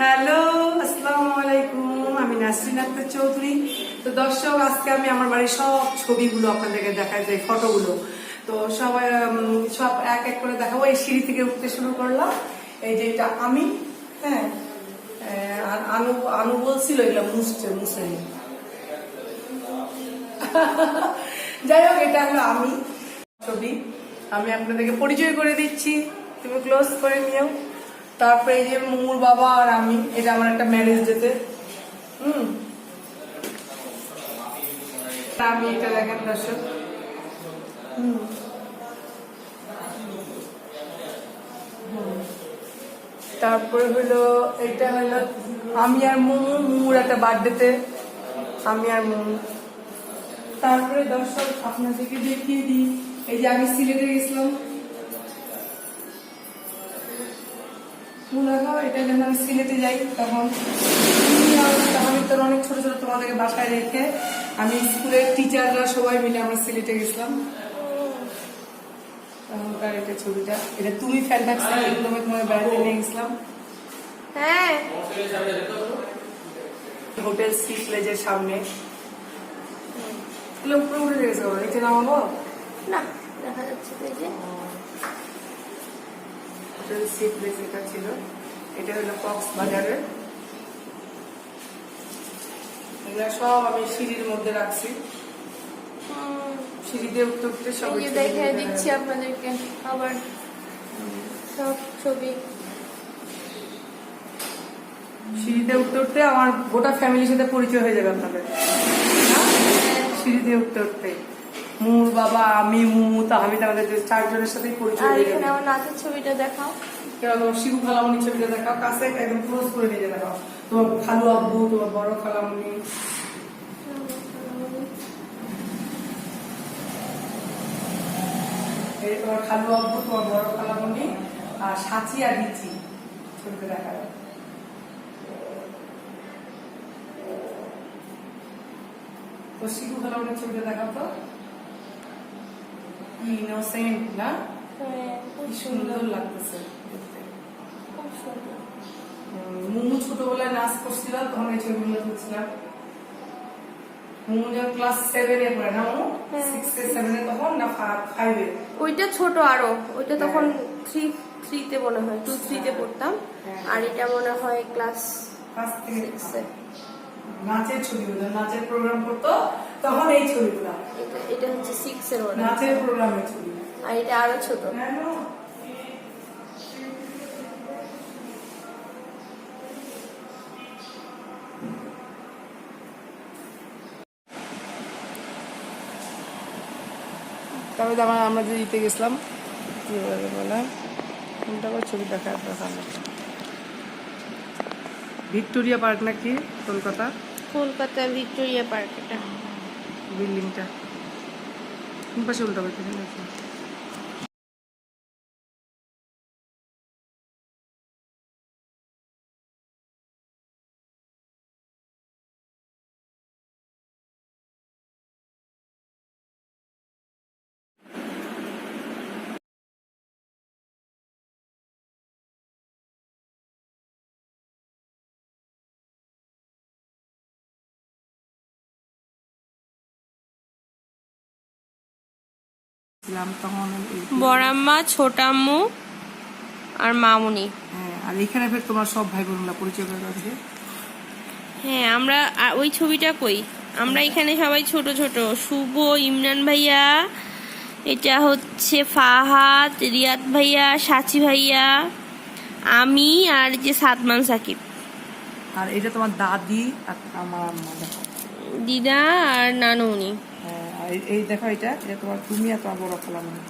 Hello, আসসালামু আলাইকুম। আমি নাসরিন আক্তার চৌধুরী। তো দর্শক, আজকে আমি আমার বাড়ির সব ছবিগুলো আপনাদেরকে দেখাই, যে ফটোগুলো। তো সবাই সব এক এক করে দেখাবো। এই সিঁড়ি থেকে উঠতে শুরু করলাম। এই যে এটা আমি, হ্যাঁ, আর আনু আনু বলছিল এগুলো মুছে যাই হোক, এটা হলো আমি ছবি। আমি আপনাদেরকে পরিচয় করে দিচ্ছি, তুমি ক্লোজ করে নিও। তারপরে এই যে মুমুর বাবা আর আমি, এটা আমার একটা ম্যারেজ ডেতে। আমি এটা দেখেন দর্শক। তারপরে হলো এটা হলো আমি আর মুমুর একটা বার্থডেতে, আমি আর মুমু। তারপরে দর্শক আপনাদেরকে দেখিয়ে দিই, এই যে আমি সিলেটে গেছিলাম। এটা যখন আমি সিলেটে যাই তখন আমি তো অনেক ছোট ছোট তোমাদেরকে বাসায় রেখে আমি স্কুলের টিচাররা সবাই মিলে আমরা সিলেটে গেছিলাম। তখনকার এটা ছবিটা, এটা তুমি ফ্যান থাকছো, তোমার বেড়াতে নিয়ে গেছিলাম। হ্যাঁ, হোটেল সি প্লেজের সামনে। উপরে উঠে গেছে, নিচে নামাবো না, দেখা যাচ্ছে যে হোটেল সি প্লেজ এটা ছিল। এটা হলো কক্সবাজারের। এগুলো সব আমি সিঁড়ির মধ্যে রাখছি। সিঁড়িতে উঠতে উঠতে সব দেখে দিচ্ছি আপনাদেরকে আবার সব ছবি। সিঁড়িতে উঠতে উঠতে আমার গোটা ফ্যামিলির সাথে পরিচয় হয়ে যাবে আপনাদের। সিঁড়িতে উঠতে উঠতে মুর বাবা, আমি, মুমু, তাহমিদ, আমাদের চারজনের সাথেই পরিচয় হয়ে যাবে। আমার নাচের ছবিটা দেখাও। শিবু খালামণির ছবিটা দেখাও, কাছে একদম ক্লোজ করে নিয়ে দেখাও। তোমার খালু আব্বু, তোমার বড় খালামণি, এই তোমার খালু আব্বু, তোমার বড় খালামণি, আর সাচি আর রিচি ছবিতে দেখা যাবে। তো শিবু খালামণির ছবিটা দেখাও তো। ইনোসেন্ট না? কি সুন্দর লাগতেছে। মুমু ছোটবেলায় নাচ করছিল, তখন এই ছবিগুলো তুলছিলাম। মুমু যখন ক্লাস 7 এ পড়ে না, 6 এ 7 এ তখন, না 5 এ? ওইটা ছোট আরো, ওইটা তখন 3 তে মনে হয়, 2-3 তে পড়তাম। আর এটা মনে হয় ক্লাস 6 এ। নাচের ছবিগুলো, নাচের প্রোগ্রাম করতো তখন এই ছবিগুলো। এটা হচ্ছে 6 এর মনে হয়, নাচের প্রোগ্রামের ছবি। আর এটা আরো ছোট। তারপরে আমরা যে দিতে গেছিলাম, কি বলে ছবি দেখা ভিক্টোরিয়া পার্ক নাকি, কলকাতা ভিক্টোরিয়া পার্ক। এটা বিল্ডিংটা কোন পাশে উল্টা পাশে তখন বড়াম্মা, ছোটাম্মু আর মামুনি। হ্যাঁ, আর এখানে ফের তোমার সব ভাই বোনরা পরিচয় করে আছে। হ্যাঁ, আমরা ওই ছবিটা কই, আমরা এখানে সবাই ছোট ছোট। শুভ, ইমরান ভাইয়া, এটা হচ্ছে ফাহাদ, রিয়াদ ভাইয়া, সাচি ভাইয়া, আমি, আর যে সাদমান সাকিব। আর এটা তোমার দাদি আর আমার আম্মা, দেখো দিদা আর নানুনি। হ্যাঁ, আর এই দেখো, এটা তোমার তুমি আর তোমার বড় খালামণি।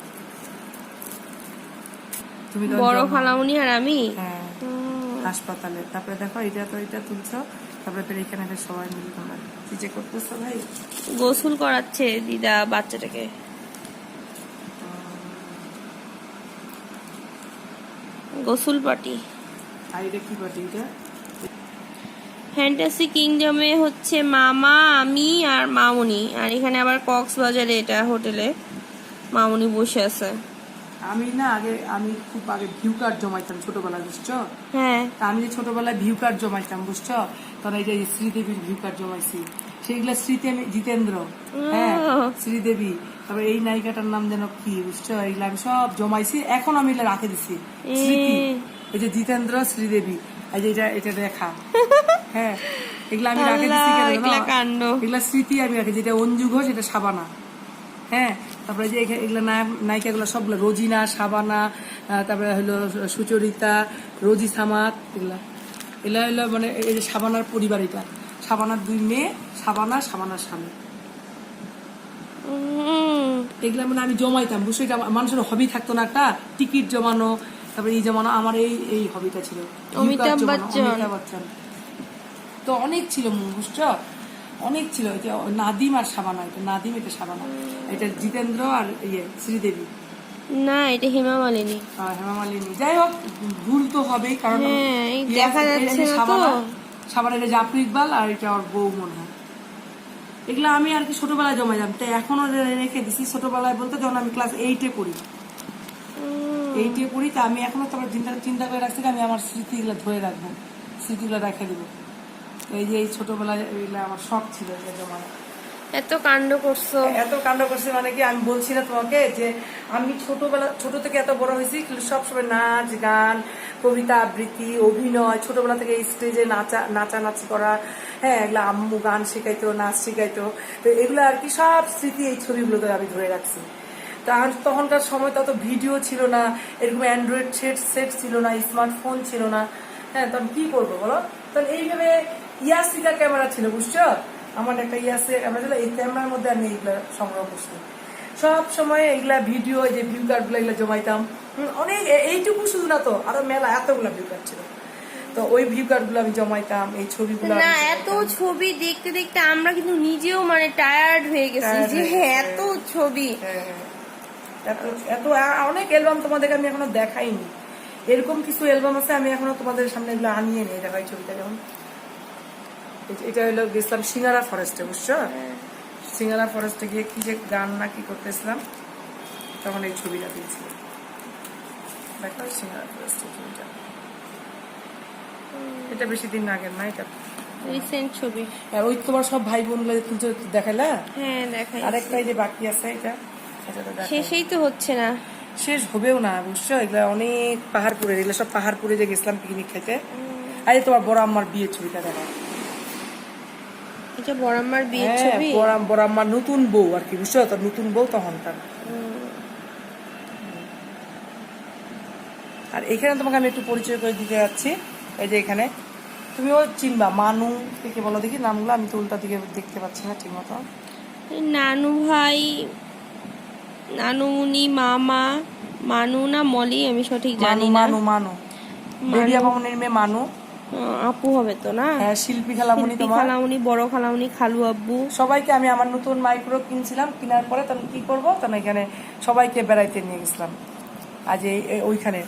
তুমি বড় খালামণি আর আমি হাসপাতালে। তারপরে দেখো, এটা তুলছো। তারপরে ফের এখানে সবাই মিলে তোমরা কি যে করতেছো ভাই, গোসল করাচ্ছে দিদা বাচ্চাটাকে। গোসল পার্টি। আর এটা কি পার্টি? এটা ফ্যান্টাসি কিংডমে হচ্ছে মামা, আমি আর মামুনি। আর এখানে আবার কক্সবাজারে এটা হোটেলে মামুনি বসে আছে। আমি না আমি খুব আগে ভিউ কার্ড জমাইতাম ছোটবেলায়, বুঝছো? হ্যাঁ তা আমি যে ছোটবেলায় ভিউ কার্ড জমাইতাম, বুঝছো? তখন এই যে শ্রীদেবীর ভিউ কার্ড জমাইছি, সেইগুলা স্মৃতি আমি জিতেন্দ্র, হ্যাঁ শ্রীদেবী, তারপরে এই নায়িকাটার নাম যেন কি, বুঝছো? এইগুলা আমি সব জমাইছি, এখন আমি এগুলা রাখে দিছি স্মৃতি। এই যে জিতেন্দ্র, শ্রীদেবী, এই যে এটা রেখা, হ্যাঁ এগুলা আমি রাখে দিছি কেন এগুলা জানো? কাণ্ড। এগুলা স্মৃতি আমি রাখি, যেটা অঞ্জু ঘোষ, এটা সাবানা, হ্যাঁ। তারপরে যে এগুলা নায়িকাগুলো সবগুলো রোজিনা, সাবানা, তারপরে হলো সুচরিতা, রোজি সামাত, এগুলা হলো মানে এই যে সাবানার পরিবার, এটা সাবানার 2 মেয়ে, সাবানার স্বামী, এগুলা মানে আমি জমাইতাম, বুঝছো? এটা মানুষের হবি থাকতো না একটা, টিকিট জমানো, তারপরে এই জমানো, আমার এই হবিটা ছিল, অমিতাভ বচ্চন। অমিতাভ বচ্চন তো অনেক ছিল, বুঝছো? অনেক ছিল। এটা নাদিম আর সাবানা, এটা নাদিম, এটা সাবানা, এটা জিতেন্দ্র আর শ্রীদেবী, না এটা হেমা মালিনী। হেমা মালিনী। যাই হোক, ভুল তো হবেই, কারণ হ্যাঁ, এই দেখা যাচ্ছে না তো। সাবানা এটা জাফর ইকবাল, আর এটা ওর বউ মনে হয়। এগুলো আমি আর কি ছোটবেলায় জমাইলাম, তাই এখনো রেখে দিছি। ছোটবেলায় বলতে যখন আমি ক্লাস 8-এ পড়ি, তা আমি এখনো তোমার চিন্তা করে রাখছি, আমি আমার স্মৃতিগুলো ধরে রাখবো, স্মৃতিগুলো রেখে দিব। এই যে এই ছোটবেলায় এগুলো আমার শখ ছিল, এটা জমানো। এত কাণ্ড করছো। এত কাণ্ড করছে মানে কি, আমি বলছি না তোমাকে যে আমি ছোট থেকে এত বড় হয়েছি, সবসময় নাচ গান, কবিতা আবৃত্তি, অভিনয়, ছোটবেলা থেকে স্টেজে নাচানাচি করা, হ্যাঁ এগুলো আম্মু গান শেখাইতো, নাচ শেখাইতো, তো এগুলো আর কি সব স্মৃতি এই ছবিগুলোতে আমি ধরে রাখছি। তখনকার সময় তত ভিডিও ছিল না, এরকম অ্যান্ড্রয়েড সেট ছিল না, স্মার্টফোন ছিল না, হ্যাঁ তখন কি করবো বলো? তখন এইভাবে ইয়াসিকা ক্যামেরা ছিল, বুঝছো? আমার একটা ইয়াসিকা ক্যামেরা ছিল, এই ক্যামেরার মধ্যে আমি এইগুলা সংগ্রহ করছি সব সময়। এইগুলা ভিডিও, এই যে ভিউ কার্ড গুলো, এগুলো জমাইতাম অনেক, এইটুকু শুধু না তো, আরো মেলা এতগুলা ভিউ কার্ড ছিল, তো ওই ভিউ কার্ড গুলো আমি জমাইতাম, এই ছবিগুলো। না এত ছবি দেখতে দেখতে আমরা কিন্তু নিজেও মানে টায়ার্ড হয়ে গেছি যে এত ছবি। এত অনেক অ্যালবাম তোমাদেরকে আমি এখনো দেখাইনি, এরকম কিছু অ্যালবাম আছে, আমি এখনো তোমাদের সামনে এগুলো আনিয়ে নিয়ে দেখাই। ছবিটা যেমন এটা হলো, গেছিলাম সিঙ্গারা ফরেস্টে, বুঝছো? সিঙ্গারা ফরেস্টে গিয়ে কি যে গান না কি করতেছিলাম, তখন এই ছবিটা দিয়েছিল, দেখো সিঙ্গারা ফরেস্টের ছবিটা। এটা বেশি দিন আগের না, এটা রিসেন্ট ছবি। ওই তোমার সব ভাই বোনগুলো তুলছে, দেখাইলা? হ্যাঁ দেখাই। আরেকটা এই যে বাকি আছে, এটা শেষই তো হচ্ছে না, শেষ হবেও না, বুঝছো? এগুলা অনেক পাহাড়পুরে, এগুলো সব পাহাড়পুরে যে গেছিলাম পিকনিক খেতে। আরে তোমার বড় আম্মার বিয়ের ছবিটা দেখা, এটা বড় আম্মার বিয়ের ছবি। বড় আম্মার নতুন বউ আর কি, বুঝছো? তো নতুন বউ তখনকার। আর এখানে তোমাকে আমি একটু পরিচয় করে দিতে যাচ্ছি। এই যে এখানে তুমিও চিনবা, মানু কে বলো দেখি নামগুলো, আমি তো উল্টা দিকে দেখতে পাচ্ছি না ঠিক মতো। নানু ভাই, নানুমুনি, মামা, মানু না মলি, আমি সঠিক জানি না। মানু বেবিয়া বামুনির মেয়ে মানু, আপু হবে তো না? হ্যাঁ শিল্পী খালামুনি, তোমার খালামুনি, বড় খালামুনি, খালু আব্বু, সবাইকে আমি আমার নতুন মাইক্রো কিনছিলাম, কেনার পরে তখন কি করবো, তখন এখানে সবাইকে বেড়াইতে নিয়ে গেছিলাম। আজ ওইখানে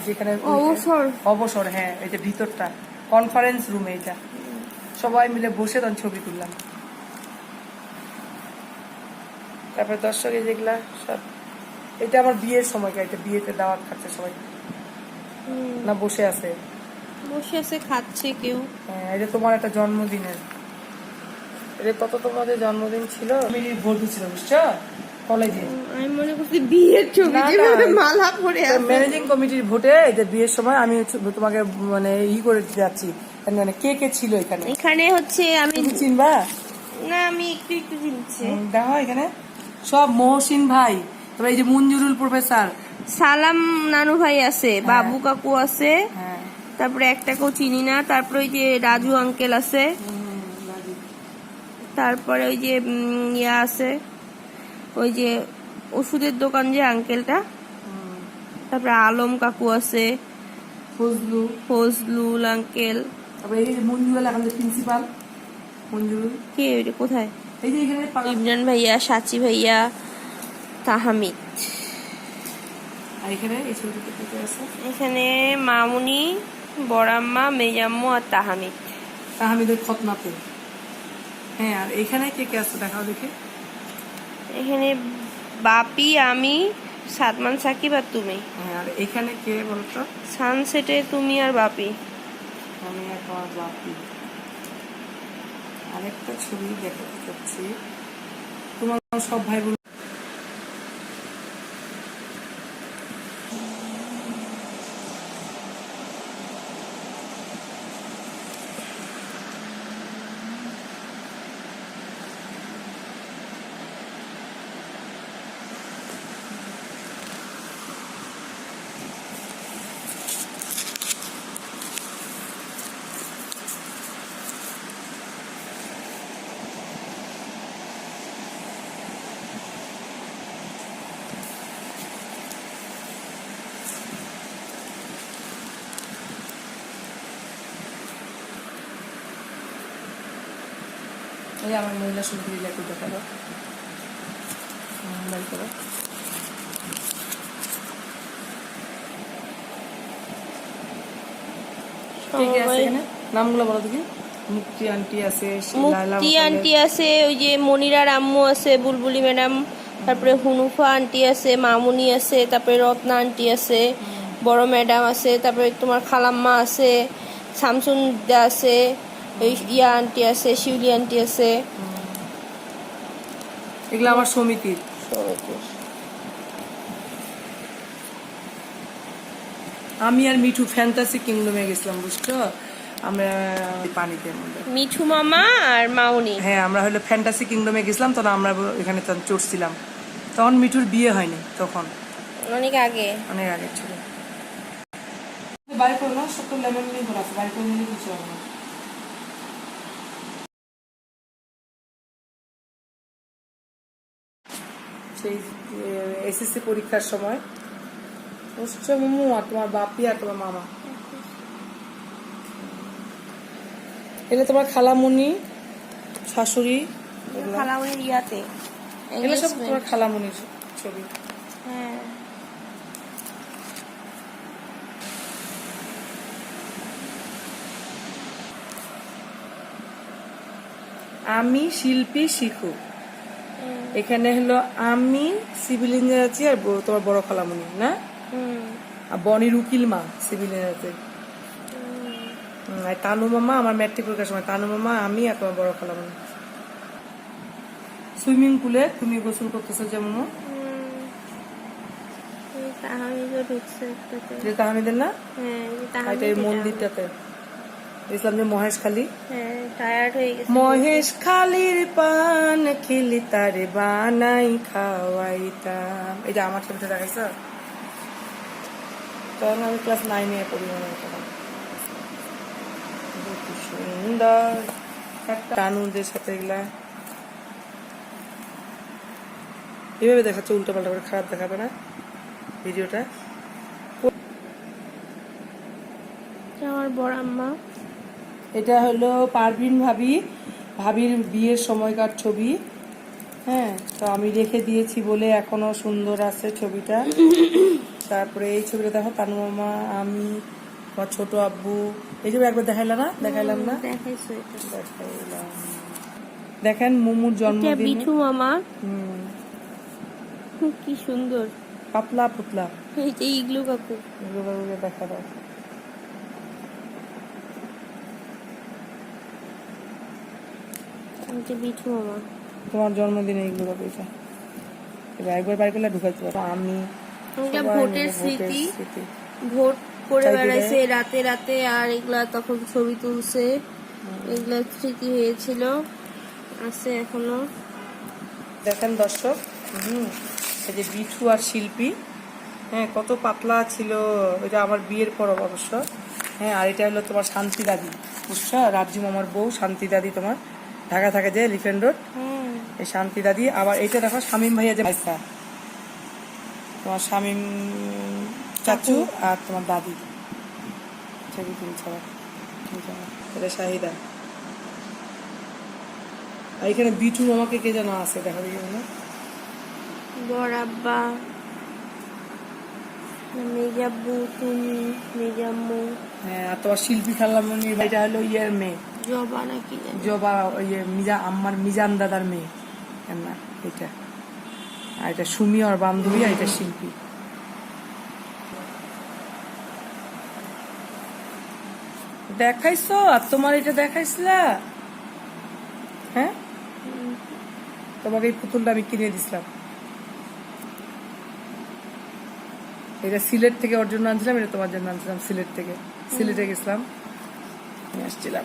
যেখানে অবসর, হ্যাঁ এই যে ভিতরটা কনফারেন্স রুম, এইটা সবাই মিলে বসে তখন ছবি তুললাম। তারপরে দর্শক যেগুলা সব, এটা আমার বিয়ের সময়কার, এটা বিয়েতে দাওয়াত খাচ্ছে সবাই, না বসে আছে খাচ্ছে কেউ। হ্যাঁ এটা তোমার একটা জন্মদিনের, এটা কত তোমাদের জন্মদিন ছিল, আমি ভোট দিচ্ছিল, বুঝছো? কলেজে আমি মনে করছি বিয়ের ছবি, যেভাবে মালা পরে আছে। ম্যানেজিং কমিটির ভোটে এই যে বিয়ের সময় আমি তোমাকে মানে করে দিতে যাচ্ছি, মানে কে কে ছিল এখানে। এখানে হচ্ছে আমি চিনবা না, আমি একটু চিনছি। দেখো এখানে সব মহসিন ভাই, তারপরে এই যে মঞ্জুরুল প্রফেসর, সালাম নানু ভাই আছে, বাবু কাকু আছে, হ্যাঁ তারপরে একটাকেও চিনি না, তারপরে ওই যে রাজু আঙ্কেল আছে, তারপরে ওই যে ইয়া আছে, ওই যে ওষুধের দোকান যে আঙ্কেলটা, তারপরে আলম কাকু আছে, ফজলুল আঙ্কেল, তারপরে এই যে মঞ্জুরুল এখন যে প্রিন্সিপাল, মঞ্জুরুল কে ওইটা কোথায়, এই যে এখানে ইমরান ভাইয়া, সাচি ভাইয়া, তাহামিদ। আর এখানে এই ছবিটা আছে, এখানে মামুনি, বড়াম্মা, মেজাম্মু আর তাহামিদ। তাহামিদের খতনাতে, হ্যাঁ। আর এখানে কে কে আছে দেখাও দেখি। এখানে বাপি, আমি, সাদমান সাকিব আর তুমি। হ্যাঁ, আর এখানে কে বলতো? সানসেটে তুমি আর বাপি। আমি আর আমার বাপি। আরেকটা ছবি দেখাতে চাচ্ছি তোমার সব ভাই বোন। এই আমার মহিলা সুন্দরী লেখক দেখাবো, বাই করো। কে কে আছে এখানে? নামগুলো বলো দেখি। মুক্তি আন্টি আছে, মুক্তি আন্টি আছে, ওই যে মনিরার আম্মু আছে, বুলবুলি ম্যাডাম, তারপরে হুনুফা আন্টি আছে, মামুনি আছে, তারপরে রত্না আন্টি আছে, বড় ম্যাডাম আছে, তারপরে তোমার খালাম্মা আছে, শামসুন দা আছে, ওই ইয়া আন্টি আছে, শিউলি আন্টি আছে। এগুলো আমার সমিতির। আমি আর মিঠু ফ্যান্টাসি কিংডমে গেছিলাম, বুঝছো? আমরা পানিতে মিঠু মামা আর মাউনি। হ্যাঁ, আমরা হলো ফ্যান্টাসি কিংডমে গেছিলাম, তখন আমরা এখানে চড়ছিলাম। তখন মিঠুর বিয়ে হয়নি, তখন অনেক আগে ছিল। বাড়ি করলো সব তো লেমন নিয়ে ঘোরা আছে, বাড়ি করে নিলে কিছু হবে না। সেই এসএসসি পরীক্ষার সময় বুঝছো মামু, আর তোমার বাপি আর তোমার মামা। এগুলো তোমার খালামুনি, শাশুড়ি, খালামুনির ইয়াতে, এগুলো সব তোমার খালামুনির ছবি। হ্যাঁ, আমি শিল্পী শিখু। এখানে হলো আমি সিভিল ইঞ্জিনিয়ার আছি, আর তোমার বড় খালামুনি না, আর বনির উকিল মা সিভিল ইঞ্জিনিয়ার আছে। আর তানু মামা আমার ম্যাট্রিক পরীক্ষার সময়, তানু মামা, আমি আর তোমার বড় খালামুনি। সুইমিং পুলে তুমি গোসল করতেছো যেমন, তাহামিদের না, মন্দিরটাতে দেখলাম যে মহেশখালী। মহেশখালীর পান খেলি তারে বানাই খাওয়াইতাম। এই যে আমার ছবিটা দেখাইছ, তখন আমি ক্লাস 9-এ পড়ি মনে হয়। সুন্দর টানুদের সাথে এগুলা এভাবে দেখাচ্ছে, উল্টো পাল্টা করে, খারাপ দেখাবে না ভিডিওটা। আমার বড় আম্মা। এটা হলো পারভিন ভাবির বিয়ের সময়কার ছবি। হ্যাঁ, তো আমি রেখে দিয়েছি বলে এখনো সুন্দর আছে ছবিটা। তারপরে এই ছবিটা দেখো, তানু মামা, আমি, আমার ছোট আব্বু। এই ছবি একবার দেখাইলাম না? দেখাইলাম। দেখেন মুমুর জন্মদিন, বিঠু মামা। কি সুন্দর পাতলা পুতলা। এই যে ইগলু কাকু দেখা দাও। বিঠু মামা, তোমার জন্মদিনে এইগুলো কাকু, এবার একবার বাড়ি করলে ঢুকাইতে পারো। আমি ভোটের স্মৃতি, ভোট করে বেড়াইছে রাতে রাতে, আর এগুলা তখন ছবি তুলছে, এগুলা স্মৃতি হয়েছিল, আছে এখনো। দেখেন দর্শক, এই যে বিঠু আর শিল্পী, হ্যাঁ, কত পাতলা ছিল। এটা আমার বিয়ের পর অবশ্য। হ্যাঁ, আর এটা হলো তোমার শান্তি দাদি, বুঝছো? রাজ্যু মামার বউ শান্তি দাদি, তোমার ঢাকা থাকে যে লিফেন্ড রোড, এই শান্তি দাদি। আবার এটা দেখো শামীম ভাইয়া যে ভাইসা, তোমার শামীম চাচু আর তোমার দাদি ছবি তুলছে। এটা শাহিদা। আর এখানে বিঠু মামাকে কে যেন আছে, দেখা দেখি না, বড় আব্বা, মেজাব্বু, তুমি, মেজাম্মু। হ্যাঁ, আর তোমার শিল্পী খালামণি, এটা হলো ইয়ের মেয়ে, জবা নাকি জবা, ইয়ে মিজা, আমার মিজান দাদার মেয়ে না এটা। আর এটা সুমি আর বান্ধবী, আর এটা শিল্পী। দেখাইছো? আর তোমার এটা দেখাইছিলা? হ্যাঁ, তোমাকে এই পুতুলটা আমি কিনে দিছিলাম। এটা সিলেট থেকে ওর জন্য আনছিলাম, এটা তোমার জন্য আনছিলাম সিলেট থেকে। সিলেটে গেছিলাম, নিয়ে আসছিলাম।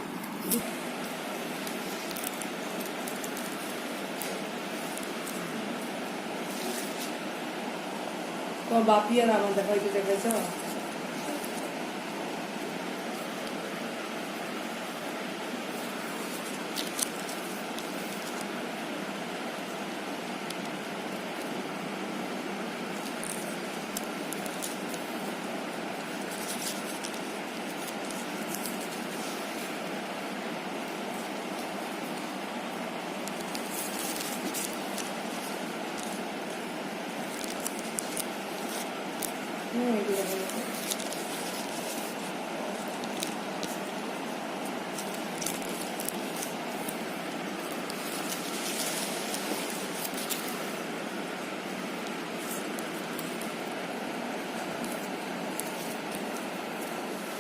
তোমার বাপি আর আমার দেখা হইতে দেখেছ?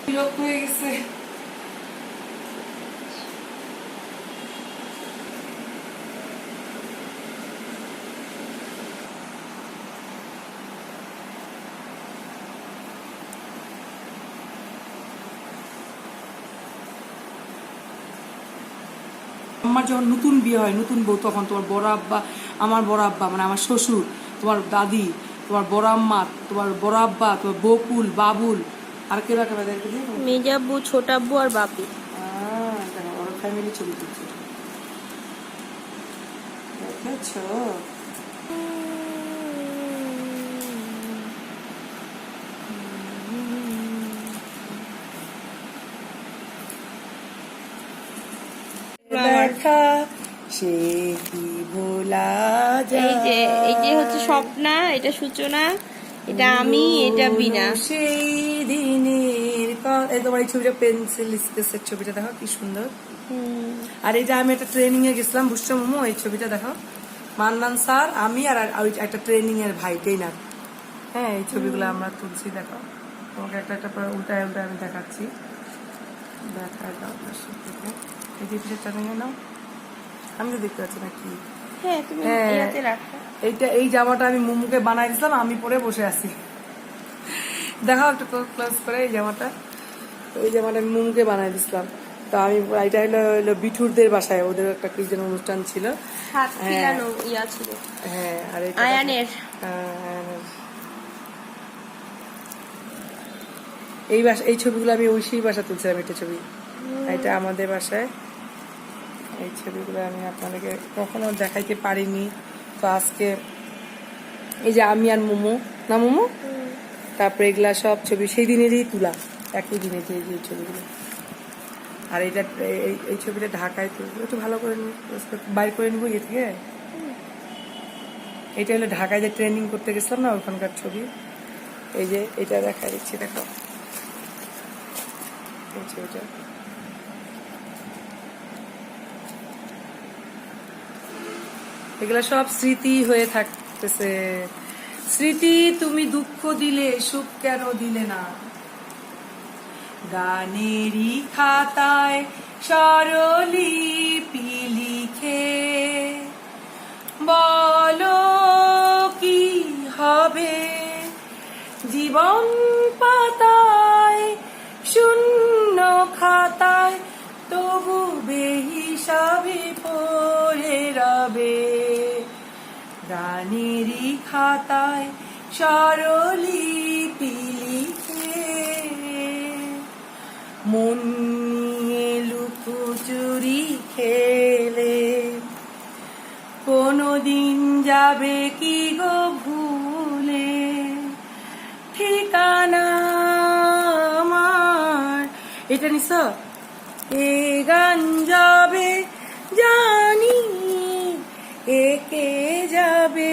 বিরক্ত হয়ে গেছে। আমার যখন নতুন বিয়ে হয়, নতুন বউ, তখন তোমার বড় আব্বা, আমার বড় আব্বা মানে আমার শ্বশুর, তোমার দাদি, তোমার বড় আম্মা, তোমার বড় আব্বা, তোমার বকুল, বাবুল, আর কেবা কেবা দেখে মেজাব্বু, ছোটাব্বু আর বাপি। ওর ফ্যামিলি ছবি তুলছে, দেখেছো? দেখা সে কি ভোলা যায়। এই যে হচ্ছে স্বপ্না, এটা সূচনা, এটা আমি, এটা বিনা। সেই দিনের তোমার এই ছবিটা পেন্সিল স্কেচের ছবিটা দেখো কি সুন্দর। আর এই যে আমি একটা ট্রেনিং এ গেছিলাম বুঝছো মোমো, এই ছবিটা দেখো, মান্নান স্যার, আমি আর একটা ট্রেনিং এর ভাই ট্রেনার। হ্যাঁ, এই ছবিগুলো আমরা তুলছি, দেখো তোমাকে একটা একটা উল্টায় উল্টায় আমি দেখাচ্ছি। দেখা দাও এই যে পিকচারটা নিয়ে নাও, আমি তো দেখতে পাচ্ছি না কি। হ্যাঁ, তুমি ইয়াতে রাখো। এই জামাটা আমি মোমোকে বানাই দিলাম, আমি পরে বসে আছি। দেখাও একটু ক্লোজ করে এই জামাটা। এই জামাটা আমি মোমোকে বানাই দিছিলাম। তো আমি এটা হলো বিঠুরদের বাসায়, ওদের একটা কি যেন অনুষ্ঠান ছিল। হ্যাঁ, আর আয়ানের এই ছবিগুলো আমি ঐশীর বাসা তুলছিলাম, এটা ছবি, এটা আমাদের বাসায়। এই ছবিগুলো আমি আপনাদেরকে কখনো দেখাইতে পারিনি, তো আজকে এই যে আমি আর মোমো, না মোমো, তারপরে এগুলা সব ছবি সেই দিনেরই তোলা, একই দিনে যে এই ছবিগুলো। আর এটা এই ছবিটা ঢাকায় তুলবো, একটু ভালো করে বাইর করে নিবো ইয়ে থেকে। এটা হলো ঢাকায় যে ট্রেনিং করতে গেছিলাম না, ওখানকার ছবি। এই যে এটা দেখা দিচ্ছি, দেখো এই ছবিটা। এগুলা সব স্মৃতি হয়ে থাকতেছে। স্মৃতি, তুমি দুঃখ দিলে সুখ কেন দিলে না? গানেরই খাতায় স্বরলিপি লিখে বলো কি হবে জীবন পাতায়, শূন্য খাতায় তবু বেহিসাবে পড়ে রবে। গানেরই খাতায় স্বরলিপি লিখে মন নিয়ে লুকোচুরি খেলে কোনদিন যাবে কি গো ভুলে? ঠিকানা আমার, এটা নিস, এ গান যাবে জানি, একে যাবে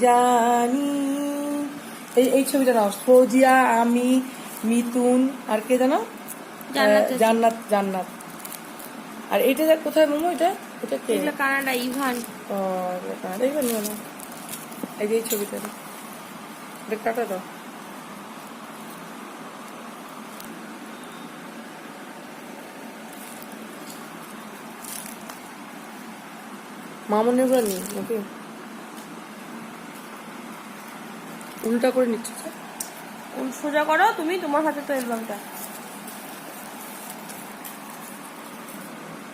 জানি। এই ছবিটা নাও, ফৌজিয়া, আমি, মিতুন, আর কে জানো, জান্নাত। জান্নাত। আর এটা কোথায় মোমো? এটা কে? Canada, Ivan. ও কানাডা, ইভান না। এই যে এই ছবিটা কাটা দাও। মামনের গুলো নেই নাকি উল্টা করে নিচ্ছি সোজা করো তুমি, তোমার হাতে তো অ্যালবামটা।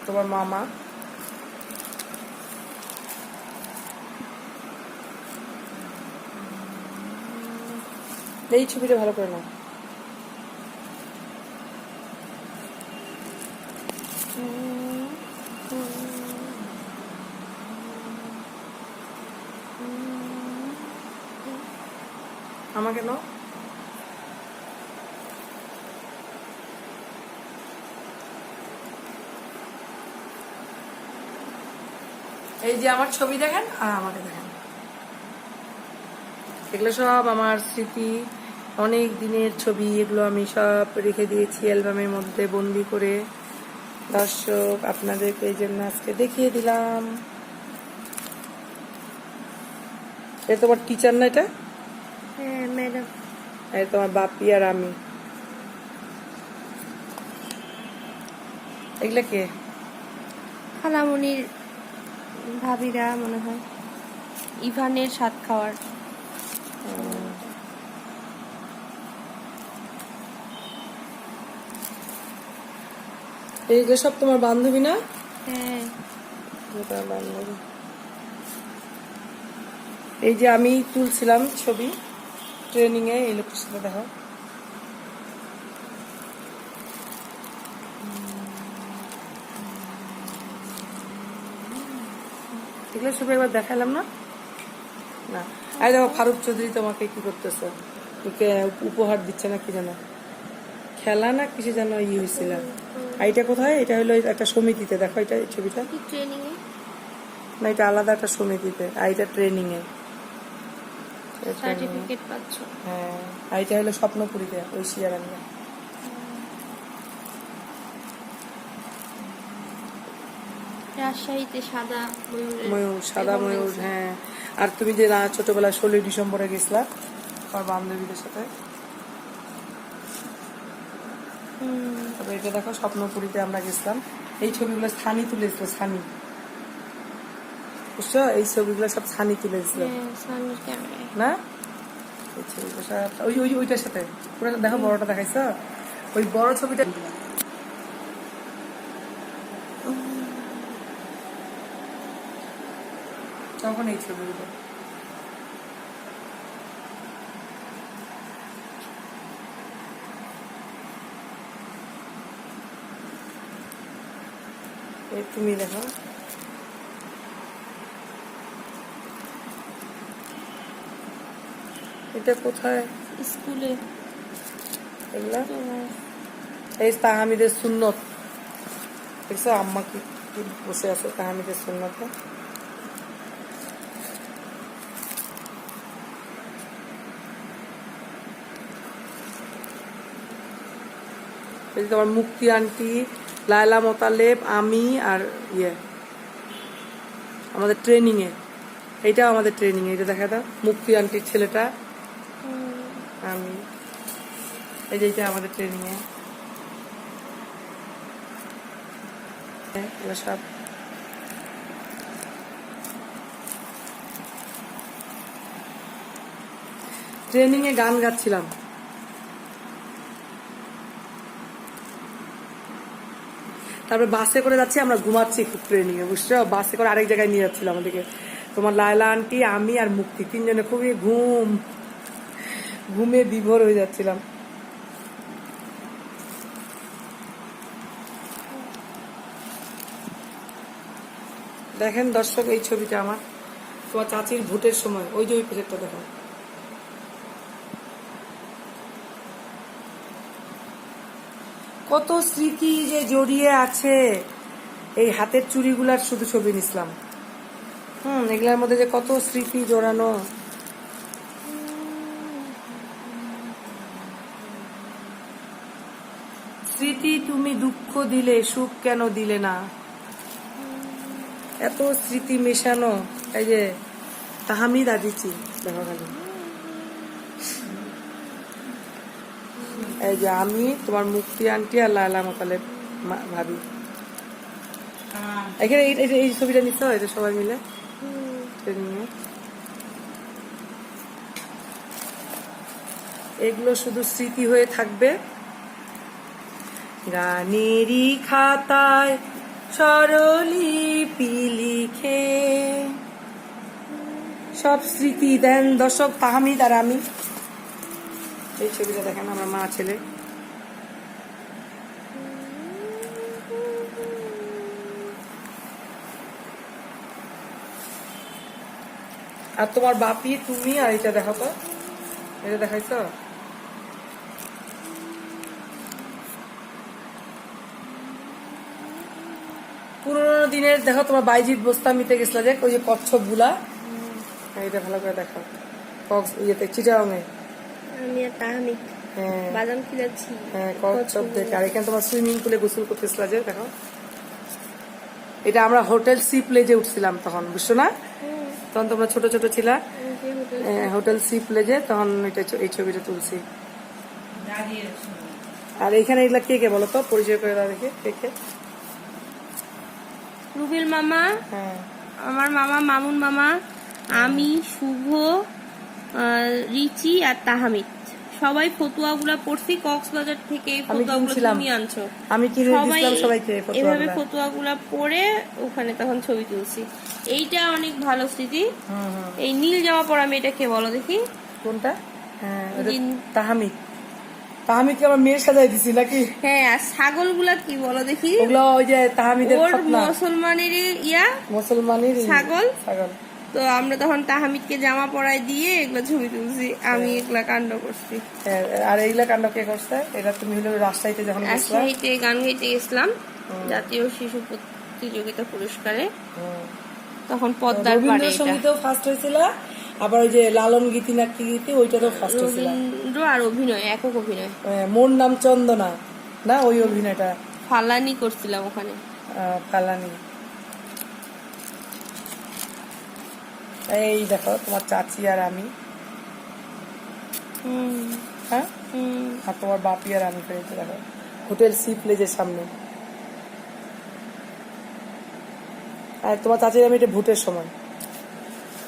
তোমার মামা এই ছবিটা ভালো করে নাও। আমাকে নাও। এই যে আমার ছবি দেখেন আর আমাকে দেখেন, এগুলো সব আমার স্মৃতি, অনেক দিনের ছবি। এগুলো আমি সব রেখে দিয়েছি অ্যালবামের মধ্যে বন্দি করে। দর্শক আপনাদেরকে এই জন্য আজকে দেখিয়ে দিলাম। এটা তোমার টিচার না? এটা হ্যাঁ ম্যাডাম। এটা তোমার বাপি আর আমি। এগুলা কে? খালামণির ভাবিরা মনে হয়, ইভানের স্বাদ খাওয়ার। এইগুলো সব তোমার বান্ধবী না? হ্যাঁ তোমার বান্ধবী। এই যে আমি তুলছিলাম ছবি ট্রেনিং এ, এই লোকটার সাথে দেখো। এগুলো সব একবার দেখালাম না? না। আর দেখো ফারুক চৌধুরী তোমাকে কি করতেছে, ওকে উপহার দিচ্ছে না কি যেন, খেলা না কিছু যেন হয়েছিল। আর এটা কোথায়? এটা হলো একটা সমিতিতে, দেখো এটা এই ছবিটা। ট্রেনিং এ না, এটা আলাদা একটা সমিতিতে, আর এটা ট্রেনিং এ। সার্টিফিকেট পাচ্ছ। হ্যাঁ, আর এটা হলো স্বপ্নপুরীতে, ওই শিয়ারাঙ্গা। রাজশাহীতে সাদা ময়ূর, সাদা ময়ূর। হ্যাঁ, আর তুমি যে ছোটবেলা 16 ডিসেম্বরে গেছিলা আমার বান্ধবীদের সাথে, তবে এটা দেখো স্বপ্নপুরীতে আমরা গেছিলাম। এই ছবিগুলো ছানি তুলেছিল, ছানি, বুঝছো? এই ছবিগুলো সব ছানি তুলেছিল না? এই ছবিগুলো সব ওইটার সাথে পুরো দেখো, বড়টা দেখাইছো, ওই বড় ছবিটা। তখন এই ছবিগুলো তুমি দেখো। এটা কোথায়? স্কুলে। এগুলা এই তাহমিদের সুন্নত, দেখছো আম্মা কি বসে আছে তাহমিদের সুন্নতে। এই যে তোমার মুক্তি আন্টি, লায়লা মোতালেব, আমি আর আমাদের ট্রেনিং এ, এইটাও আমাদের ট্রেনিং এ। এটা দেখা দাও, মুক্তি আন্টির ছেলেটা, আমি। এই যে এটা আমাদের ট্রেনিং এ। সব ট্রেনিং এ গান গাচ্ছিলাম। তারপরে বাসে করে যাচ্ছি, আমরা ঘুমাচ্ছি খুব ট্রেনিং এ, বুঝছো? বাসে করে আরেক জায়গায় নিয়ে যাচ্ছিল আমাদেরকে। তোমার লায়লা আন্টি, আমি আর মুক্তি, তিনজনে খুবই ঘুমে বিভোর হয়ে যাচ্ছিলাম। দেখেন দর্শক, এই ছবিটা আমার তোমার চাচির ভোটের সময়, ওই যে ওই প্রজেক্টটা দেখো। কত স্মৃতি যে জড়িয়ে আছে এই হাতের চুড়িগুলার, শুধু ছবি নিছিলাম। এগুলার মধ্যে যে কত স্মৃতি জড়ানো। স্মৃতি তুমি দুঃখ দিলে, সুখ কেন দিলে না, এত স্মৃতি মেশানো। এই যে তাহমিদ আদিচি, দেখো খালি এই যে আমি তোমার মুক্তি আন্টি আর লালা মোতালেব ভাবি এখানে এই ছবিটা নিতে হয় এটা সবাই মিলে নিয়ে এগুলো শুধু স্মৃতি হয়ে থাকবে গানেরই খাতায় স্বরলিপি লিখে সব স্মৃতি দেন দর্শক তাহমিদ আর আমি এই ছবিটা দেখেন আমার মা ছেলে আর তোমার বাপি তুমি আর এটা দেখো তো এটা দেখাইছো পুরোনো দিনের দেখো তোমার বাইজিৎ বোস্তামিতে গেছিল যে ওই যে কচ্ছপ গুলা এটা ভালো করে দেখো কক্স ইয়েতে চিটারঙে আমি আর তাহমিদ হ্যাঁ বাদাম খিলাচ্ছি হ্যাঁ কচ্ছপ দেখে আর এখানে তোমার সুইমিং পুলে গোসল করতেছিল যে দেখো এটা আমরা হোটেল সি প্লেজে উঠছিলাম তখন বুঝছো না তখন তোমরা ছোট ছোট ছিলা হোটেল সি প্লেজে তখন এটা এই ছবিটা তুলছি আর এইখানে এগুলা কে কে বলো তো পরিচয় করে দাও দেখে কে কে রুবেল মামা হ্যাঁ আমার মামা মামুন মামা আমি শুভ রিচি আর তাহমিদ সবাই ফতুয়াগুলা পড়ছি কক্সবাজার থেকে ফতুয়াগুলো তুমি আনছো আমি কিনে দিয়েছিলাম সবাইকে এভাবে ফতুয়াগুলা পরে ওখানে তখন ছবি তুলছি এইটা অনেক ভালো স্মৃতি এই নীল জামা পরা মেয়েটাকে বলো দেখি কোনটা হ্যাঁ তাহমিদ তাহমিদকে আমার মেয়ের সাজাই দিছি নাকি হ্যাঁ আর ছাগলগুলা কি বলো দেখি ওগুলো ওই যে তাহমিদের ওর মুসলমানের মুসলমানের ছাগল ছাগল তো আমরা তখন তাহমিদকে জামা পরাই দিয়ে এগুলা ছবি তুলছি আমি এগুলা কাণ্ড করছি আর এইগুলা কাণ্ড কে করছে এটা তুমি হলো রাজশাহীতে যখন রাজশাহীতে গান গাইতে গেছিলাম জাতীয় শিশু প্রতিযোগিতা পুরস্কারে তখন পদ্মার পাড়ে রবীন্দ্রসঙ্গীতেও ফার্স্ট হয়েছিল আবার ওই যে লালন গীতি না কি গীতি ওইটারও ফার্স্ট হয়েছিল রবীন্দ্র আর অভিনয় একক অভিনয় মোর নাম চন্দনা না ওই অভিনয়টা ফালানি করছিলাম ওখানে ফালানি এই দেখো তোমার চাচি আর আমি হ্যাঁ আর তোমার বাপি আর আমি ফেরেছি দেখো হোটেল সি প্লেজের সামনে আর তোমার চাচির আমি এটা ভোটের সময়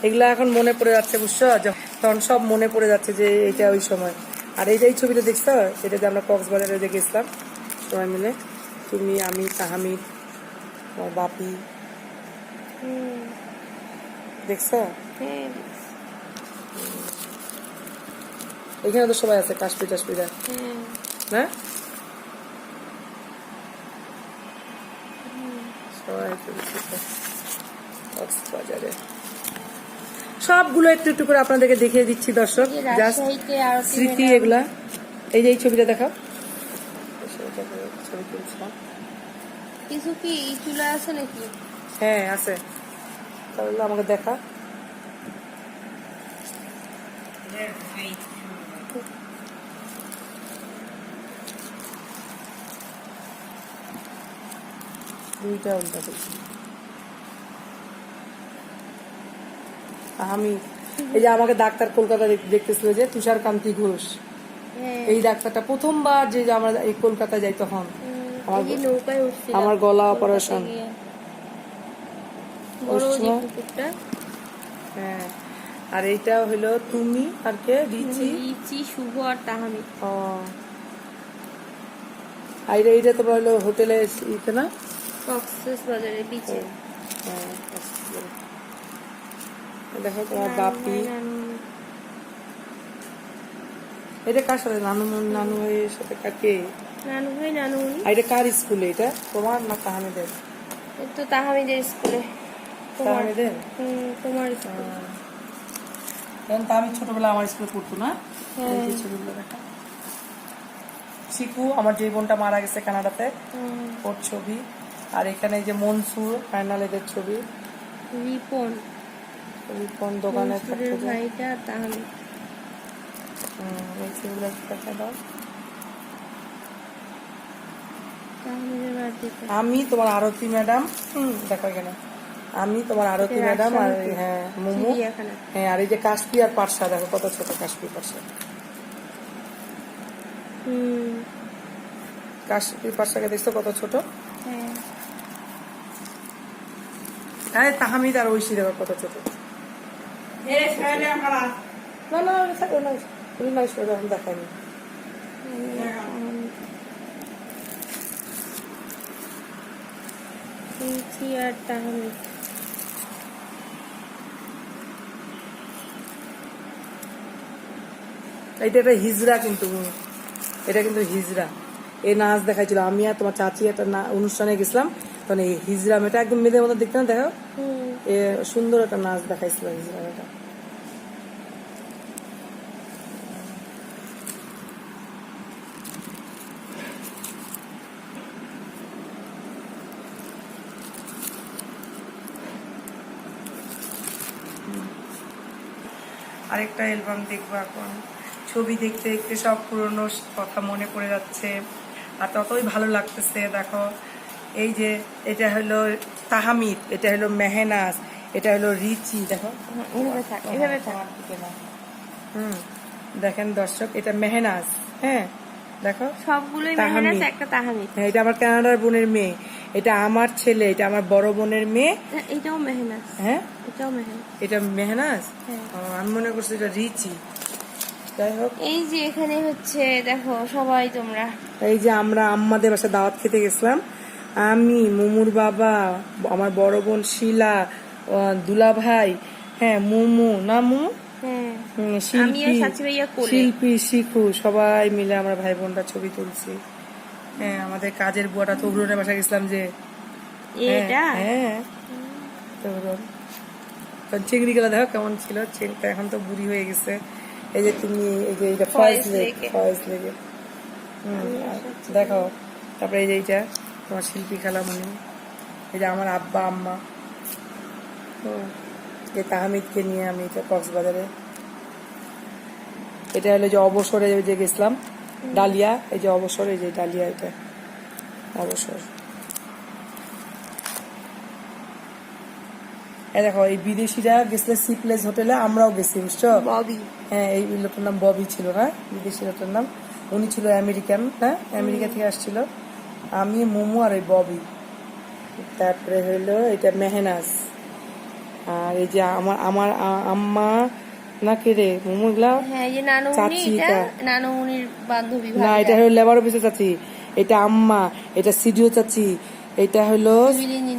এগুলা এখন মনে পড়ে যাচ্ছে বুঝছো তখন সব মনে পড়ে যাচ্ছে যে এটা ওই সময় আর এই ছবিটা দেখছো এটা যে আমরা কক্সবাজারে যে গেছিলাম সবাই মিলে তুমি আমি তাহমিদ তোমার বাপি দেখছো এখানে তো সবাই আছে কাশ্মীর টাশ্মীরা না সবাই কক্সবাজারে সবগুলো একটু একটু করে আপনাদেরকে দেখিয়ে দিচ্ছি দর্শক স্মৃতি এগুলা এই যে এই ছবিটা দেখাও ছবি তুলছিলাম কিছু কি চুলা আছে নাকি হ্যাঁ আছে তাহলে আমাকে দেখা দুইটা উল্টা করছি আমি এই যে আমাকে ডাক্তার কলকাতা দেখতেছিল যে তুষার কান্তি ঘোষ এই ডাক্তারটা প্রথমবার যে আমরা এই কলকাতা যাই তখন আমার গলা অপারেশন হ্যাঁ আর এইটা হলো তুমি আর কে রিচি শুভ আর তাহমিদ আর এইটা তোমার হলো হোটেলে ইতে না কক্সবাজারের বিচে দেখো তোমার বাপি এটা কার সাথে নানু ভাইয়ের সাথে কাকে নানু ভাই নানুমণি এটা কার স্কুলে এটা তোমার না তাহমিদের তো তাহমিদের স্কুলে তাহমিদের তোমার আমি ছোটবেলা আমার স্কুলে পড়তো না এই ছবিগুলো দেখা শিখু আমার যে বোনটা মারা গেছে কানাডাতে ওর ছবি আর এখানে যে মনসুর ফাইনাল এদের ছবি রিপন দোকানে ভাইটা তাহমিদ এই ছবিগুলো দেখা দাও তাহমিদের বাড়িতে আমি তোমার আরতি ম্যাডাম দেখো এখানে আমি তোমার আরতি এটা ম্যাডাম আর রাজশাহীতে। হ্যাঁ মোমো, চিড়িয়াখানা। হ্যাঁ আর এই যে কাশপি আর পারসা, দেখো কত ছোট কাশপি পারসা। কাশপি পারসাকে দেখছো কত ছোট। হ্যাঁ। আরে তাহামিদ আর ঐশী দেখো কত ছোট। না না দেখায়নি। আর তাহলে এটা একটা হিজড়া, কিন্তু এটা কিন্তু হিজড়া। এই নাচ দেখাইছিল, আমি আর তোমার চাচি একটা অনুষ্ঠানে গেছিলাম, তখন এই হিজড়া মেয়েটা একদম মেয়েদের মতো দেখতে না, দেখো এ সুন্দর একটা নাচ দেখাইছিল হিজড়া মেয়েটা। আরেকটা অ্যালবাম দেখবো এখন। ছবি দেখতে দেখতে সব পুরনো কথা মনে পড়ে যাচ্ছে, আর ততই ভালো লাগতেছে। দেখো এই যে এটা হলো তাহামিদ, এটা হলো মেহনাজ, এটা হলো রিচি। দেখো দেখেন দর্শক, এটা মেহনাজ, হ্যাঁ দেখো সবগুলোই তাহামিদ। মেহনাজ, একটা তাহামিদ। হ্যাঁ এটা আমার কানাডার বোনের মেয়ে, এটা আমার ছেলে, এটা আমার বড় বোনের মেয়ে। এটাও মেহনাজ। হ্যাঁ এটাও মেহনাজ। এটা মেহনাজ। হ্যাঁ। আমি মনে করছি এটা রিচি। যাই হোক, এই যে এখানে হচ্ছে দেখো সবাই তোমরা, এই যে আমরা আম্মাদের বাসায় দাওয়াত খেতে গেছিলাম, আমি, মুমুর বাবা, আমার বড় বোন শিলা, দুলা ভাই, হ্যাঁ মুমু না মুমু, হ্যাঁ আমি আর শিল্পী, চাচি ভাইয়া কোলে। শিল্পী, শিখু, সবাই মিলে আমরা ভাই বোনরা ছবি তুলছি। হ্যাঁ আমাদের কাজের বুয়াটা তহরুনের বাসায় গেছিলাম যে, এটা হ্যাঁ তহরুন। চিংড়ি গুলা দেখো কেমন ছিল, চিংড়িটা এখন তো বুড়ি হয়ে গেছে। এই যে তুমি, এই যে এটা ফয়েজ লেগে দেখো। তারপরে এই যে এইটা তোমার শিল্পী খালামণি, এই যে আমার আব্বা আম্মা, যে তাহমিদকে নিয়ে আমি এটা কক্সবাজারে, এটা হলো যে অবসরে যে গেছিলাম ডালিয়া, এই যে অবসর, এই যে ডালিয়া, এটা অবসর। এই দেখো এই বিদেশিরা গেছিল সিপ্লেস হোটেলে, আমরাও গেছি বুঝছো। ববি। হ্যাঁ এই লোকটার নাম ববি ছিল, হ্যাঁ বিদেশি লোকটার নাম। উনি ছিল আমেরিকান, হ্যাঁ আমেরিকা থেকে আসছিল। আমি, মোমো আর এই ববি। তারপরে হইলো এটা মেহনাজ, আর এই যে আমার আমার আম্মা না কে রে মোমো গুলা, হ্যাঁ এই যে নানুমণি, চাচি, এটা নানুমণির বান্ধবী। না এটা হলো লেবার অফিসের চাচি, এটা আম্মা, এটা সিডিও চাচি, এটা হলো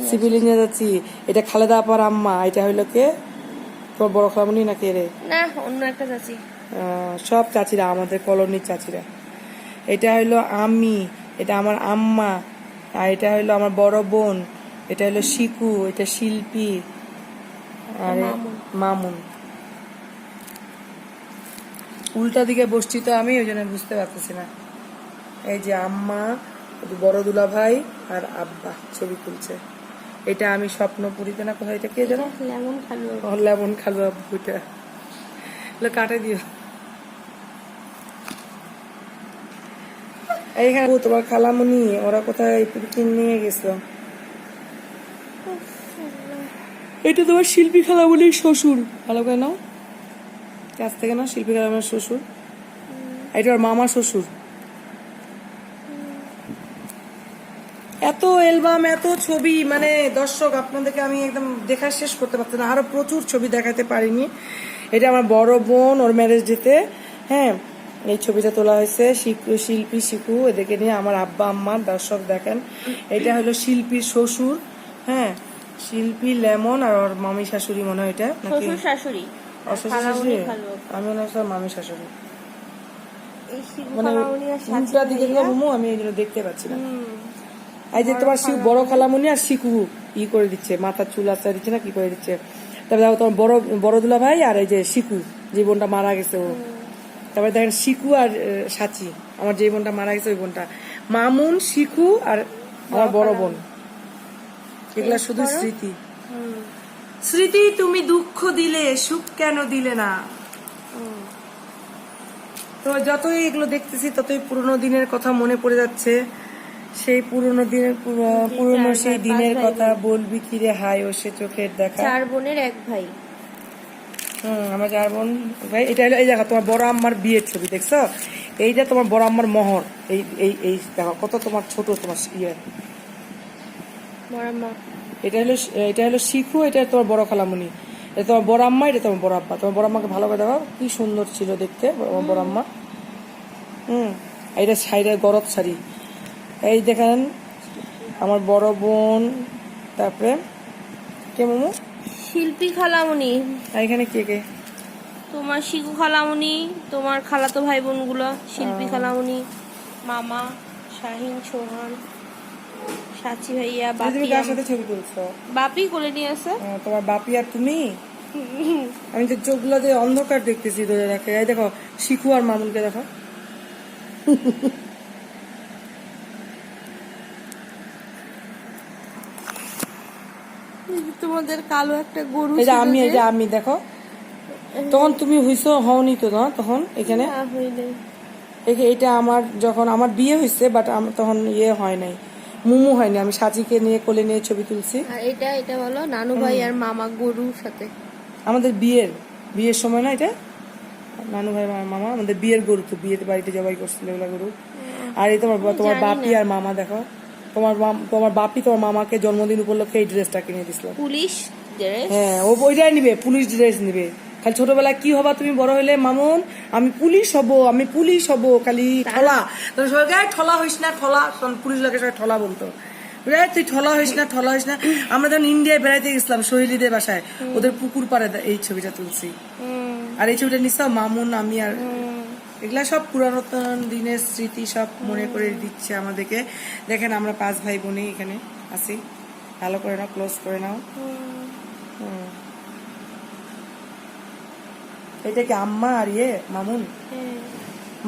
সিভিল ইঞ্জিনিয়ার চাচি, এটা খালেদা আপার আম্মা, এটা হইলো কে তোমার বড় খালামণি না কে রে, না অন্য একটা চাচি। সব চাচিরা আমাদের কলোনির চাচিরা। এটা হইলো আমি, এটা আমার আম্মা, আর এটা হইলো আমার বড় বোন, এটা হইলো শিকু, এটা শিল্পী, আর মামুন। উল্টা দিকে বসছি তো আমি, ওই জন্য বুঝতে পারতেছি না। এই যে আম্মা, বড় দুলা ভাই আর আব্বা ছবি তুলছে। এটা আমি স্বপ্নপুরীতে না কোথায়, এটা কে জানো, লেমন খালু। লেমন খালু আব্বুটা কাটে দিও। এইখানে তোমার খালামণি ওরা কোথায় পিকনিক নিয়ে গেছিল। এটা তোমার শিল্পী খালামণির শ্বশুর, ভালো করে নাও কাছ থেকে নাও, শিল্পী খালামণির শ্বশুর। এটা ওর মামা শ্বশুর। এত অ্যালবাম, এত ছবি, মানে দর্শক আপনাদেরকে আমি একদম দেখা শেষ করতে পারছি না, আরো প্রচুর ছবি দেখাতে পারিনি। এটা আমার বড় বোন, ওর ম্যারেজ ডেতে, হ্যাঁ এই ছবিটা তোলা হয়েছে। শিল্পী শিখু এদেরকে নিয়ে, আমার আব্বা আম্মা, দর্শক দেখেন। এটা হলো শিল্পীর শ্বশুর, হ্যাঁ শিল্পী লেমন আর ওর মামি শাশুড়ি মনে হয় এটা নাকি, শ্বশুর শাশুড়ি, শ্বশুর শাশুড়ি, আমি মনে হয় মামি শাশুড়ি, মানে উল্টা দিকে মোমো, আমি এই জন্য দেখতে পাচ্ছি না। এই যে তোমার বড় খালামণি আর শিকু ই করে দিচ্ছে, মাথার চুল আশ্রয় দিচ্ছে না কি করে দিচ্ছে। তারপরে দেখো তোমার বড় দুলা ভাই আর এই যে শিকু, যে বোনটা মারা গেছে ও। তারপরে দেখেন শিকু আর সাচি, আমার যে বোনটা মারা গেছে ওই বোনটা, মামুন, শিকু আর আমার বড় বোন। এগুলা শুধু স্মৃতি। স্মৃতি তুমি দুঃখ দিলে সুখ কেন দিলে না। তো যতই এগুলো দেখতেছি ততই পুরোনো দিনের কথা মনে পড়ে যাচ্ছে। সেই পুরনো দিনের পুরনো চার সেই ভাই, দিনের পাঁচ ভাই কথা বোন। বলবি কি রে হাই ও সে চোখের দেখা। 4 বোনের 1 ভাই। আমরা 4 বোন ভাই। এটা হলো এই দেখো তোমার বড় আম্মার বিয়ের ছবি দেখছো, এইটা তোমার বড় আম্মার মোহর। এই এই এই দেখো কত তোমার ছোট তোমার ইয়ে। বড় মা। এটা হলো শিখু, এটা তোমার বড় খালামণি, এটা তোমার বড় আম্মা, এটা তোমার বড় আব্বা। তোমার বড় আম্মাকে ভালো করে দেখো কি সুন্দর ছিল দেখতে আমার বড় আম্মা। এইটা শাড়ির গরব শাড়ি। এই দেখেন আমার বড় বোন, তারপরে কে মামু, শিল্পী খালামণি। আর এখানে কে কে, তোমার শিখু খালামণি, তোমার খালাতো ভাই বোনগুলো শিল্পী খালামণি, মামা, শাহিন, সোহান, সাচি ভাইয়া, তুমি বাপি। কার সাথে ছবি তুলছো? বাপি কোলে নিয়ে আছে। তোমার বাপি আর তুমি। আমি তো চোখগুলো দিয়ে অন্ধকার দেখতেছি ধরে রাখে। এই দেখো শিখু আর মামুনকে দেখো। তোমাদের কালো একটা গরু এই যে ছিল আমি, যে? এই যে আমি দেখো, তখন তুমি হইছো হওনি তো না তখন এখানে। না, হইলে। এটা আমার যখন আমার বিয়ে হয়েছে, বাট আমার তখন ইয়ে হয় নাই, মুমু হয়নি। আমি সাজিকে নিয়ে কোলে নিয়ে ছবি তুলছি। আর এটা বলো নানু ভাই আর মামা গরুর সাথে। আমাদের বিয়ের সময় না এটা, নানু ভাই মামা আমাদের বিয়ের গরু, তো বিয়েতে বাড়িতে জবাই করছিল এগুলা গরু। আর এই তোমার জানি বাপি না। আর মামা দেখো, তোমার বাপি তোমার মামাকে জন্মদিন উপলক্ষে এই ড্রেসটা কিনে দিছিল। Police dress. হ্যাঁ, ও ওইটাই নিবে, পুলিশ ড্রেস নিবে। খালি ছোটবেলায় কি হবা তুমি বড় হইলে মামুন, আমি পুলিশ হব খালি ঠলা। তখন সবাই ঠলা হইস না, ঠলা, পুলিশ লোকে সবাই ঠলা বলতো। তুই ঠলা হইস না। আমরা যখন ইন্ডিয়ায় বেড়াইতে গেছিলাম শহীদদের বাসায়, ওদের পুকুর পাড়ে এই ছবিটা তুলছি। আর এই ছবিটা নিচ্ছ মামুন, আমি আর এগুলা সব পুরানো দিনের স্মৃতি সব মনে করে দিচ্ছে আমাদেরকে। দেখেন আমরা 5 ভাই বোনই এখানে আছি। ভালো করে নাও, ক্লোজ করে নাও। এটা কি আম্মা আর ইয়ে মামুন।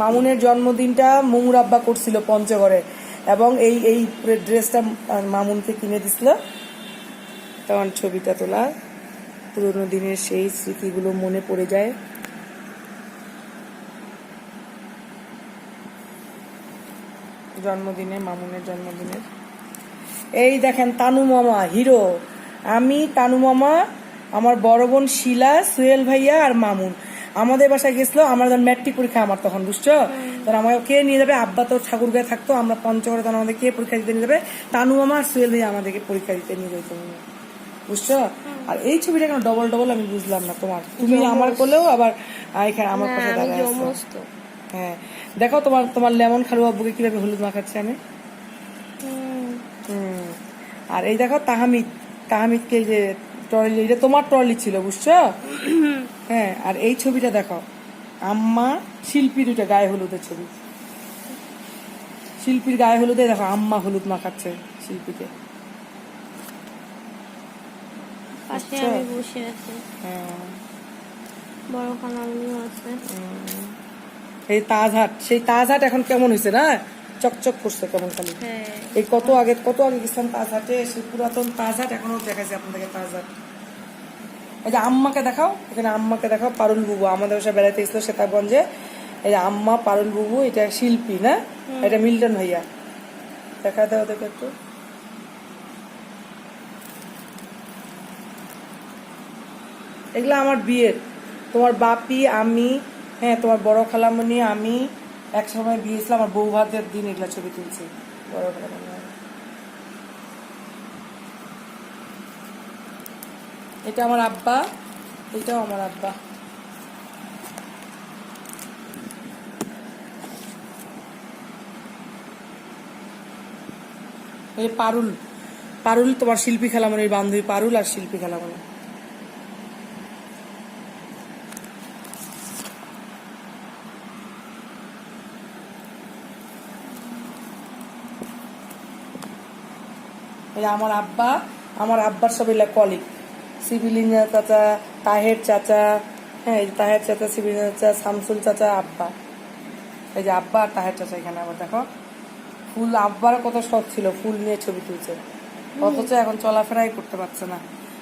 মামুনের জন্মদিনটা মুমুর আব্বা করছিল পঞ্চগড়ে, এবং এই ড্রেসটা মামুনকে কিনে দিছিল। তখন ছবিটা তোলা, পুরোনো দিনের সেই স্মৃতিগুলো মনে পড়ে যায়। মামুনের জন্মদিনের এই দেখেন তানু মামা হিরো, আমি তানু মামা, আমার বড় বোন শিলা, সুয়েল ভাইয়া আর মামুন আমাদের বাসায় গেছিল। আমার যখন ম্যাট্রিক পরীক্ষা আমার তখন, বুঝছো, তখন আমাকে কে নিয়ে যাবে, আব্বা তো ঠাকুরগাঁয়ে থাকতো, আমরা পঞ্চগড়ে, তখন আমাদের কে পরীক্ষা দিতে নিয়ে যাবে, তানু মামা আর সুয়েল ভাইয়া আমাদেরকে পরীক্ষা দিতে নিয়ে যেত, বুঝছো। আর এই ছবিটা কেন ডবল আমি বুঝলাম না। তুমি আমার কোলেও আবার এখানে আমার পাশে দাঁড়ায় আছো। হ্যাঁ, দেখো তোমার লেমন খালু আব্বুকে কিভাবে হলুদ মাখাচ্ছে আমি। আর এই দেখো তাহামিদকে যে ট্রলি, এটা তোমার ট্রলি ছিল, বুঝছো। হ্যাঁ, আর এই ছবিটা দেখো আম্মা শিল্পী, দুটো গায়ে হলুদের ছবি। শিল্পীর গায়ে হলুদে দেখো আম্মা হলুদ মাখাচ্ছে শিল্পীকে। পাশে আমি বসে আছি। হ্যাঁ, বড় খালামণিও আছে। এই সেই তাজহাট এখন কেমন হয়েছে না, চকচক করছে কেমন খালি। এই কত আগে গেছিলাম তাজহাটে, সেই পুরাতন তাজহাট এখনো দেখাচ্ছে আপনাদেরকে তাজহাট। এই যে আম্মাকে দেখাও, এখানে আম্মাকে দেখাও, পারুল বুবু আমাদের বাসায় বেড়াতে গেছিল সেতাবগঞ্জে। এই যে আম্মা, পারুল বুবু, এটা শিল্পী না, এটা মিল্টন ভাইয়া। দেখা দাও দেখো একটু। এগুলা আমার বিয়ের, তোমার বাপি, আমি, হ্যাঁ তোমার বড় খালামণি, আমি একসময় বিয়ে ছিল, আমার বউ ভাতের দিন এগুলা ছবি তুলছি। বড় খালামণি, এটা আমার আব্বা, এটাও আমার আব্বা। এই পারুল তোমার শিল্পী খালামণির বান্ধবী, পারুল আর শিল্পী খালামণি। আমার আব্বার সব এলা কলিগ, সিভিলিনা চাচা, তাহের চাচা, হ্যাঁ এই তাহের চাচা, সিভিলিনা চাচা, শামসুল চাচা, আব্বা। এই যে আব্বা আর তাহের চাচা এখানে আবার দেখো ফুল। আব্বার কত শখ ছিল, ফুল নিয়ে ছবি তুলছে, অথচ এখন চলাফেরাই করতে পারছে না।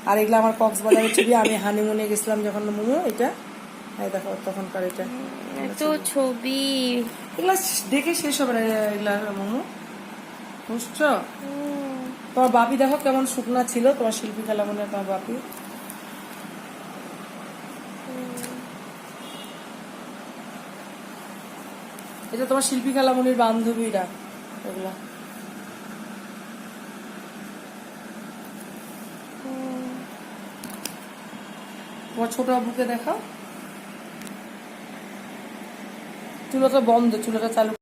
আর এগুলো আমার কক্সবাজারের ছবি, আমি হানিমুনে গেছিলাম যখন মোমো, এটা এই দেখো তখনকার, এটা তো ছবি এগুলা দেখে শেষ হবে না এগুলা মোমো। বুঝছো? তোমার বাপি দেখো কেমন শুকনা ছিল, তোমার শিল্পী খালামণি তোমার বাপি। এটা তোমার শিল্পী খালামণির বান্ধবীরা এগুলা। তোমার ছোট আব্বুকে দেখাও, চুলাটা বন্ধ, চুলাটা চালু